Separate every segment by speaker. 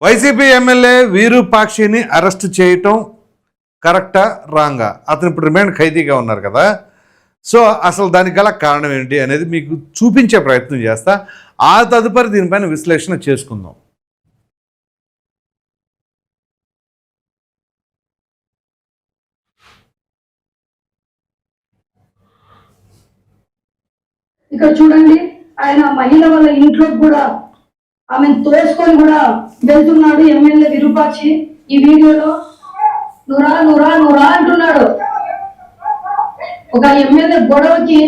Speaker 1: YCP MLA వీరూపాక్షిని arrest చేయటం కరెక్టా రాంగా? అతను ఇప్పుడు రిమాండ్ ఖైదీగా ఉన్నారు కదా. సో అసలు దానికి గల కారణం ఏంటి అనేది మీకు చూపించే ప్రయత్నం చేస్తా. ఆ తదుపరి దీనిపైన విశ్లేషణ చేసుకుందాం.
Speaker 2: ఇక్కడ చూడండి, ఆయన మహిళ వాళ్ళ ఇంట్లో కూడా ఆమెను తోసుకొని కూడా వెళ్తున్నాడు ఎమ్మెల్యే విరూపాక్షి. ఈ వీడియోలో నురా నురా నురా అంటున్నాడు. ఒక ఎమ్మెల్యే గొడవకి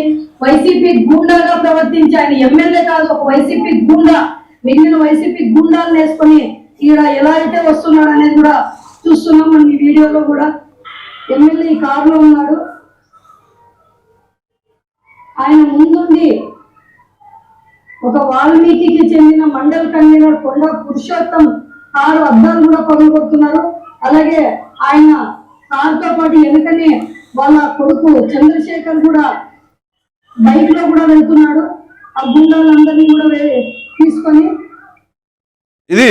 Speaker 2: వైసీపీ గూండాగా ప్రవర్తించి, ఆయన ఎమ్మెల్యే కాదు, ఒక వైసీపీ గూండా, మిగిలిన వైసీపీ గూండాలను వేసుకొని ఈడ ఎలా అయితే వస్తున్నాడు అనేది కూడా చూస్తున్నాం మనం ఈ వీడియోలో కూడా. ఎమ్మెల్యే ఈ కారులో ఉన్నాడు, ఆయన ముందుండి ఒక వాల్మీకి చెందిన మండల కన్వీనర్ కొండ పురుషోత్తం కారు అద్దాలు కూడా పగలగొడుతున్నారు. అలాగే ఆయన కారుతో పాటు వెనుకనే వాళ్ళ కొడుకు చంద్రశేఖర్ కూడా బైక్ లో కూడా వెళ్తున్నాడు. ఆ గుండాలందరినీ కూడా తీసుకొని.
Speaker 1: ఇది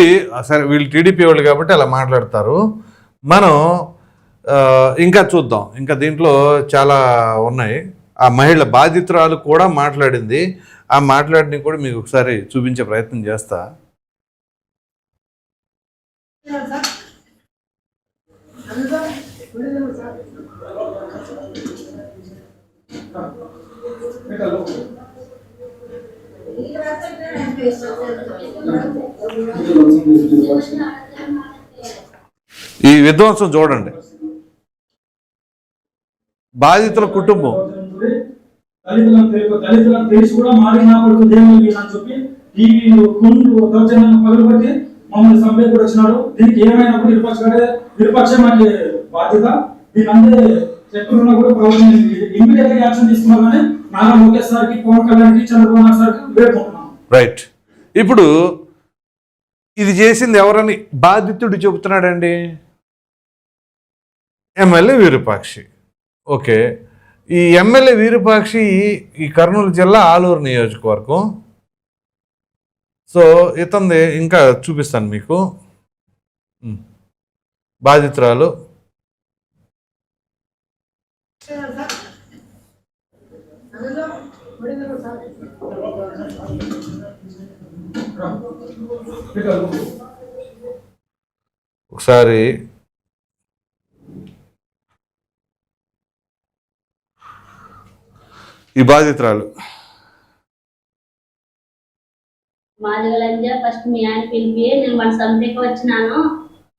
Speaker 1: సరే, వీళ్ళు టీడీపీ వాళ్ళు కాబట్టి అలా మాట్లాడతారు. మనం ఇంకా చూద్దాం, ఇంకా దీంట్లో చాలా ఉన్నాయి. ఆ మహిళ బాధితురాలు కూడా మాట్లాడింది. ఆ మాట్లాడిని కూడా మీకు ఒకసారి చూపించే ప్రయత్నం చేస్తా. ఈ విధ్వంసం చూడండి. బాధితుల కుటుంబం
Speaker 3: దళితులను తెలిసి కూడా మారి నా కొడుకు దేవుని అని చెప్పి టీవీలు కుండు దౌర్జన్యం పగలబట్టి మమ్మల్ని చంపే కూడా వచ్చినాడు. దీనికి ఏమైనప్పుడు విరూపాక్ష మాకు బాధ్యత. దీని అందే చెప్పులున్నా కూడా ప్రభుత్వం ఇమీడియట్ గా యాక్షన్ తీసుకున్నామని నారా లోకేష్ సార్కి, పవన్ కళ్యాణ్కి, చంద్రబాబు నాయుడు సార్కి వేడుకుంటున్నాం.
Speaker 1: రైట్. ఇప్పుడు ఇది చేసింది ఎవరని బాధితుడు చెబుతున్నాడండి? ఎమ్మెల్యే వీరూపాక్షి. ఓకే, ఈ ఎమ్మెల్యే వీరూపాక్షి ఈ కర్నూలు జిల్లా ఆలూరు నియోజకవర్గం. సో ఇతంది ఇంకా చూపిస్తాను మీకు. బాధితురాలు ఒకసారి ఈ బాధితురాలు
Speaker 4: మాదిగలంజా ఫస్ట్ మీ ఆయన పిలిపి నేను మన సంపేకి వచ్చినాను.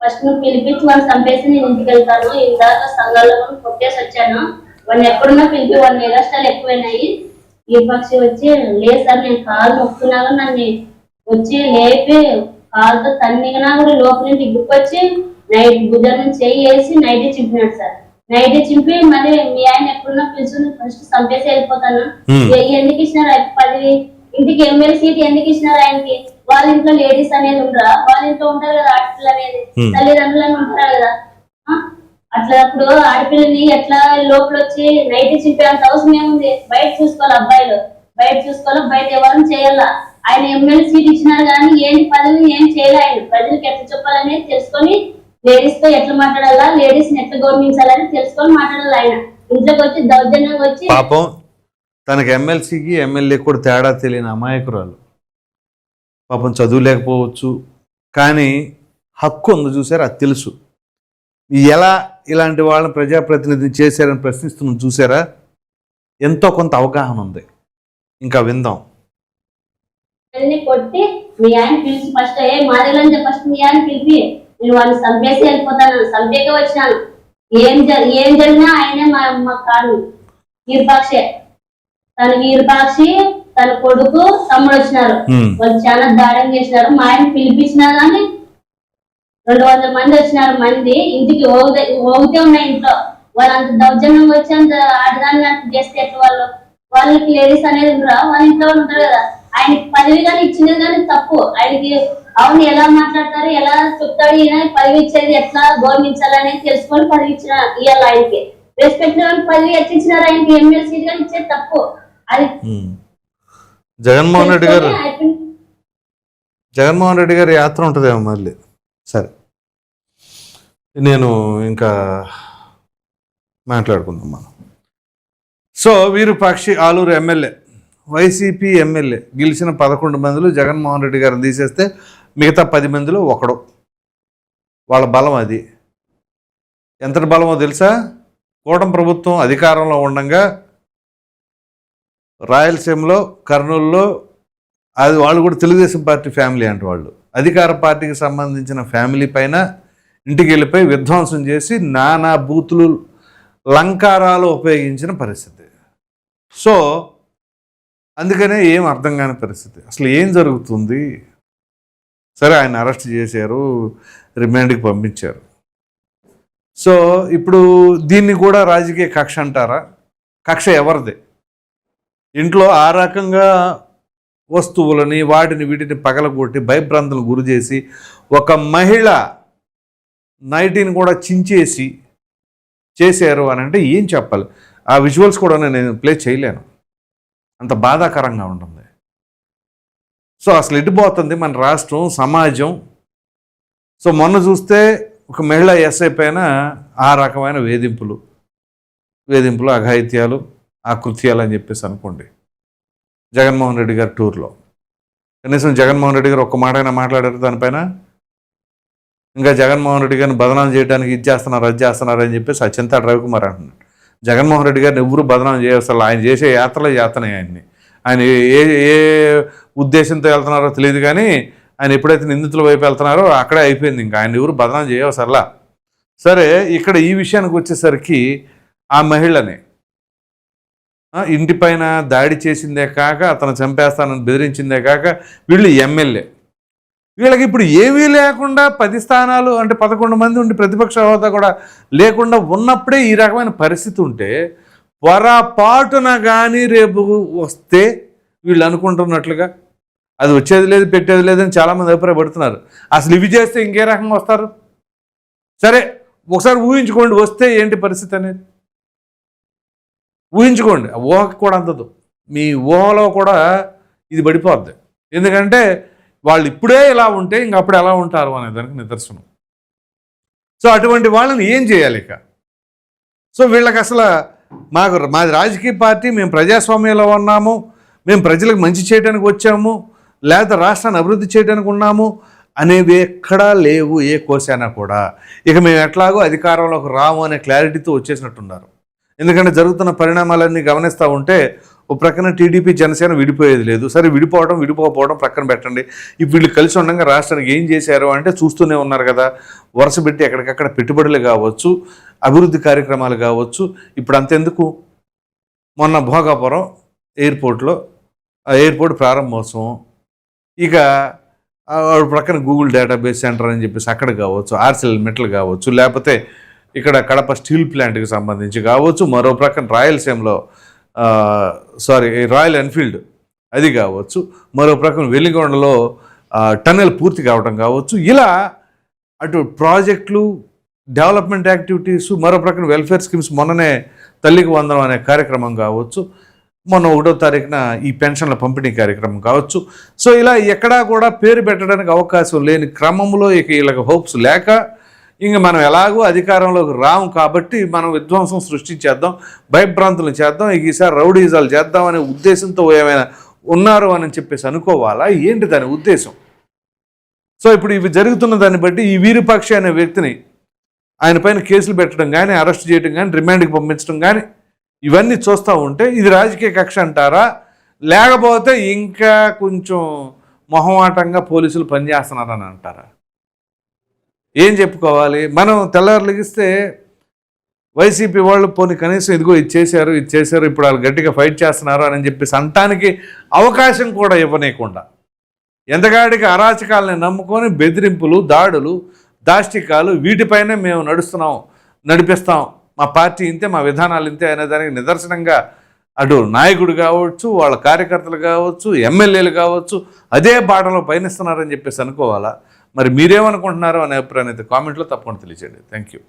Speaker 4: ఫస్ట్ నువ్వు పిలిపించి వాళ్ళు చంపేసి నేను ఇంటికి వెళ్తాను. ఇందాక సంఘాల్లో కొట్టేసి వచ్చాను. వాళ్ళు ఎక్కడున్నా పిలిపి, వాళ్ళ నిరాష్టాలు ఎక్కువైనాయి. ఈ పక్షి వచ్చి లేదు సార్ నేను కాలు మొక్కుతున్నాగా నన్ను వచ్చి లేపి కాలుతో తన్నిగా కూడా లోపల నుంచి గుప్పొచ్చి నైట్ భుజం నుంచి చేయి వేసి నైట్ చింపినాడు సార్. నైట్ చింపి మరి మీ ఆయన ఎప్పుడున్నా పిలుచుని ఫస్ట్ చంపేసి వెళ్ళిపోతాను. ఎందుకు ఇచ్చినారు 10 ఇంటికి ఎమ్మెల్యే సీట్ ఎందుకు ఇచ్చినారు ఆయనకి? వాళ్ళ ఇంట్లో లేడీస్ అనేది ఉండరా? వాళ్ళ ఇంట్లో ఉంటారు కదా ఆడపిల్ల అనేది, తల్లిదండ్రులని ఉంటారు కదా. అట్లా అప్పుడు ఆడపిల్లని ఎట్లా లోపల వచ్చి నైట్ చింపేంత అవసరం ఏముంది? బయట చూసుకోవాలి, అబ్బాయిలు బయట చూసుకోవాలి, బయట ఎవరిని చేయాలా. ఆయన ఎమ్మెల్యే సీట్ ఇచ్చినారు కానీ ఏంటి పదవి ఏం చేయాలి? ఆయన ప్రజలకు ఎట్లా చెప్పాలనేది తెలుసుకొని, లేడీస్ తో ఎట్లా మాట్లాడాలా, లేడీస్ ని ఎట్లా గౌరవించాలని తెలుసుకొని మాట్లాడాలి. ఆయన ఇంట్లోకి వచ్చి దౌర్జన్యంగా వచ్చి
Speaker 1: పాపం తనకి ఎమ్మెల్సీకి ఎమ్మెల్యే కూడా తేడా తెలియని అమాయకురాలు. పాపం చదువు లేకపోవచ్చు కానీ హక్కు ఉంది, చూసారా? అది తెలుసు. ఎలా ఇలాంటి వాళ్ళని ప్రజాప్రతినిధిని చేశారని ప్రశ్నిస్తున్నాం, చూసారా? ఎంతో కొంత అవగాహన ఉంది. ఇంకా విందాం.
Speaker 4: కొట్టి మీ ఆయన పిలిచి ఫస్ట్ మాదిగలని ఫస్ట్ మీ ఆయన పిలిపి నేను వాళ్ళని చంపేసి వెళ్ళిపోతాను. చంపేకే వచ్చినాను. ఏం జరిగినా ఆయనే మా కాదు. వీరూపాక్షే, తన వీరూపాక్షి, తన కొడుకు, తమ్ముడు వచ్చినారు. వాళ్ళు చాలా దాడం చేసినారు. మా ఆయన పిలిపించినారు కానీ 200 మంది వచ్చినారు. మంది ఇంటికి ఓగితే ఉన్నాయి ఇంట్లో. వాళ్ళు అంత దౌర్జన్యంగా వచ్చి అంత ఆడదాన్ని అంత చేస్తే ఎట్లా? వాళ్ళకి లేడీస్ అనేది ఉండరా? వాళ్ళ ఇంట్లో వాళ్ళు ఉంటారు కదా. ఆయనకి పదవి కానీ ఇచ్చినది కానీ తప్పు. ఆయనకి అవును ఎలా మాట్లాడతారు, ఎలా చెప్తాడు, ఈయన పదవి ఇచ్చేది ఎట్లా గౌరవించాలనేది తెలుసుకొని పదవి ఇవ్వాలి. ఆయనకి రెస్పెక్ట్ పదవి ఎట్లా ఇచ్చినారు? ఆయనకి ఎమ్మెల్యే సీట్ కానీ ఇచ్చేది తప్పు. అది
Speaker 1: జగన్మోహన్ రెడ్డి గారు యాత్ర ఉంటుందేమో మళ్ళీ. సరే, నేను ఇంకా మాట్లాడుకుందాం మనం. So Virupakshi Aluru MLA, YCP MLA గెలిచిన 11 మందిలో జగన్మోహన్ రెడ్డి గారిని తీసేస్తే మిగతా 10 మందిలో ఒకడు. వాళ్ళ బలం అది. ఎంతటి బలమో తెలుసా? కూటమి ప్రభుత్వం అధికారంలో ఉండగా రాయలసీమలో, కర్నూలులో అది వాళ్ళు కూడా తెలుగుదేశం పార్టీ ఫ్యామిలీ అంటే వాళ్ళు అధికార పార్టీకి సంబంధించిన ఫ్యామిలీ పైన ఇంటికి వెళ్ళిపోయి విధ్వంసం చేసి నానా బూతులు లంకారాలు ఉపయోగించిన పరిస్థితి. సో అందుకనే ఏం అర్థం కాని పరిస్థితి. అసలు ఏం జరుగుతుంది? సరే, ఆయన అరెస్ట్ చేశారు, రిమాండ్కి పంపించారు. సో ఇప్పుడు దీన్ని కూడా రాజకీయ కక్ష అంటారా? కక్ష ఎవరిది? ఇంట్లో ఆ రకంగా వస్తువులని వాటిని వీటిని పగలగొట్టి భయభ్రాంతులను గురి చేసి ఒక మహిళ నైటీని కూడా చించేసి చేశారు అని అంటే ఏం చెప్పాలి? ఆ విజువల్స్ కూడా నేను ప్లే చేయలేను, అంత బాధాకరంగా ఉంటుంది. సో అసలు ఎటుపోతుంది మన రాష్ట్రం, సమాజం? సో మొన్న చూస్తే ఒక మహిళ ఎస్ఐ పైన ఆ రకమైన వేధింపులు, అఘాయిత్యాలు, ఆకృత్యాలు అని చెప్పేసి అనుకోండి. జగన్మోహన్ రెడ్డి గారి టూర్లో కనీసం జగన్మోహన్ రెడ్డి గారు ఒక్క మాట అయినా మాట్లాడారు దానిపైన? ఇంకా జగన్మోహన్ రెడ్డి గారిని బదనాం చేయడానికి ఇది చేస్తున్నారు, అది చేస్తున్నారు అని చెప్పేసి చింతాడు రవికుమార్ అంటున్నాడు. జగన్మోహన్ రెడ్డి గారిని ఎవరు బదనాం చేయవసలు, ఆయన చేసే యాత్రలే చేస్తున్నాయి ఆయన్ని. ఆయన ఏ ఉద్దేశంతో వెళ్తున్నారో తెలియదు, కానీ ఆయన ఎప్పుడైతే నిందితుల వైపు వెళ్తున్నారో అక్కడే అయిపోయింది. ఇంకా ఆయన ఎవరు బదనాం చేయవసరలా. సరే, ఇక్కడ ఈ విషయానికి వచ్చేసరికి ఆ మహిళని ఇంటిపైన దాడి చేసిందే కాక, అతను చంపేస్తానని బెదిరించిందే కాక, వీళ్ళు ఎమ్మెల్యే, వీళ్ళకి ఇప్పుడు ఏమీ లేకుండా 10 స్థానాలు అంటే 11 మంది ఉండి ప్రతిపక్ష హోదా కూడా లేకుండా ఉన్నప్పుడే ఈ రకమైన పరిస్థితి ఉంటే, పొరపాటున కానీ రేపు వస్తే వీళ్ళు అనుకుంటున్నట్లుగా అది వచ్చేది లేదు, పెట్టేది లేదని చాలామంది అభిప్రాయపడుతున్నారు. అసలు ఇవి చేస్తే ఇంకే రకంగా వస్తారు? సరే, ఒకసారి ఊహించుకోండి వస్తే ఏంటి పరిస్థితి అనేది. ఊహించుకోండి, ఊహకి కూడా అందదు. మీ ఊహలో కూడా ఇది పడిపోద్ది. ఎందుకంటే వాళ్ళు ఇప్పుడే ఇలా ఉంటే ఇంక అప్పుడు ఎలా ఉంటారు అనే దానికి నిదర్శనం. సో అటువంటి వాళ్ళని ఏం చేయాలి ఇక? సో వీళ్ళకి అసలు మాది రాజకీయ పార్టీ, మేము ప్రజాస్వామ్యంలో ఉన్నాము, మేము ప్రజలకు మంచి చేయడానికి వచ్చాము, లేకపోతే రాష్ట్రాన్ని అభివృద్ధి చేయడానికి ఉన్నాము అనేవి ఎక్కడా లేవు ఏ కోసైనా కూడా. ఇక మేము ఎట్లాగో అధికారంలోకి రాము అనే క్లారిటీతో వచ్చేసినట్టున్నారు. ఎందుకంటే జరుగుతున్న పరిణామాలన్నీ గమనిస్తూ ఉంటే ఒక ప్రక్కన టీడీపీ జనసేన విడిపోయేది లేదు. సరే, విడిపోకపోవడం ప్రక్కన పెట్టండి. ఇప్పుడు వీళ్ళు కలిసి ఉండగా రాష్ట్రానికి ఏం చేశారు అంటే చూస్తూనే ఉన్నారు కదా. వరుస పెట్టి ఎక్కడికక్కడ పెట్టుబడులు కావచ్చు, అభివృద్ధి కార్యక్రమాలు కావచ్చు. ఇప్పుడు అంతెందుకు, మొన్న భోగాపురం ఎయిర్పోర్ట్లో ఎయిర్పోర్ట్ ప్రారంభోత్సవం, ఇక ప్రక్కన గూగుల్ డేటాబేస్ సెంటర్ అని చెప్పేసి అక్కడ కావచ్చు, ఆర్సిఎల్ మెటల్ కావచ్చు, లేకపోతే ఇక్కడ కడప స్టీల్ ప్లాంట్కి సంబంధించి కావచ్చు, మరో ప్రక్కన రాయలసీమలో రాయల్ ఎన్ఫీల్డ్ అది కావచ్చు, మరో ప్రక్కన వెలిగొండలో టన్నెల్ పూర్తి కావడం కావచ్చు. ఇలా అటు ప్రాజెక్టులు, డెవలప్మెంట్ యాక్టివిటీస్, మరో ప్రక్కన వెల్ఫేర్ స్కీమ్స్, మొన్ననే తల్లికి వందనం అనే కార్యక్రమం కావచ్చు, మొన్న 1వ తారీఖున ఈ పెన్షన్ల పంపిణీ కార్యక్రమం కావచ్చు. సో ఇలా ఎక్కడా కూడా పేరు పెట్టడానికి అవకాశం లేని క్రమంలో ఇక వీళ్ళకి హోప్స్ లేక, ఇంక మనం ఎలాగో అధికారంలోకి రాము కాబట్టి మనం విధ్వంసం సృష్టించేద్దాం, భయభ్రాంతులు చేద్దాం, ఇక ఈసారి రౌడీజాలు చేద్దాం అనే ఉద్దేశంతో ఏమైనా ఉన్నారు అని చెప్పేసి అనుకోవాలా? ఏంటి దాని ఉద్దేశం? సో ఇప్పుడు ఇవి జరుగుతున్న దాన్ని బట్టి ఈ వీరూపాక్షి అనే వ్యక్తిని ఆయన పైన కేసులు పెట్టడం కానీ, అరెస్ట్ చేయడం కానీ, రిమాండ్కి పంపించడం కానీ, ఇవన్నీ చూస్తూ ఉంటే ఇది రాజకీయ కక్ష అంటారా? లేకపోతే ఇంకా కొంచెం మొహమాటంగా పోలీసులు పనిచేస్తున్నారని అంటారా? ఏం చెప్పుకోవాలి? మనం తెల్లారులగిస్తే వైసీపీ వాళ్ళు పోనీ కనీసం ఇదిగో ఇది చేశారు, ఇప్పుడు వాళ్ళు గట్టిగా ఫైట్ చేస్తున్నారు అని చెప్పేసి అనటానికి అవకాశం కూడా ఇవ్వనీయకుండా ఎంతగాడికి అరాచకాలని నమ్ముకొని బెదిరింపులు, దాడులు, దాష్టికాలు వీటిపైనే మేము నడిపిస్తాం, మా పార్టీ ఇంతే, మా విధానాలు ఇంతే అనేదానికి నిదర్శనంగా అటు నాయకుడు కావచ్చు, వాళ్ళ కార్యకర్తలు కావచ్చు, ఎమ్మెల్యేలు కావచ్చు అదే బాటలో పయనిస్తున్నారని చెప్పేసి అనుకోవాలా? మరి మీరేమనుకుంటున్నారో అనే అభిప్రాయాన్ని అయితే కామెంట్లో తప్పకుండా తెలియజేయండి. Thank you.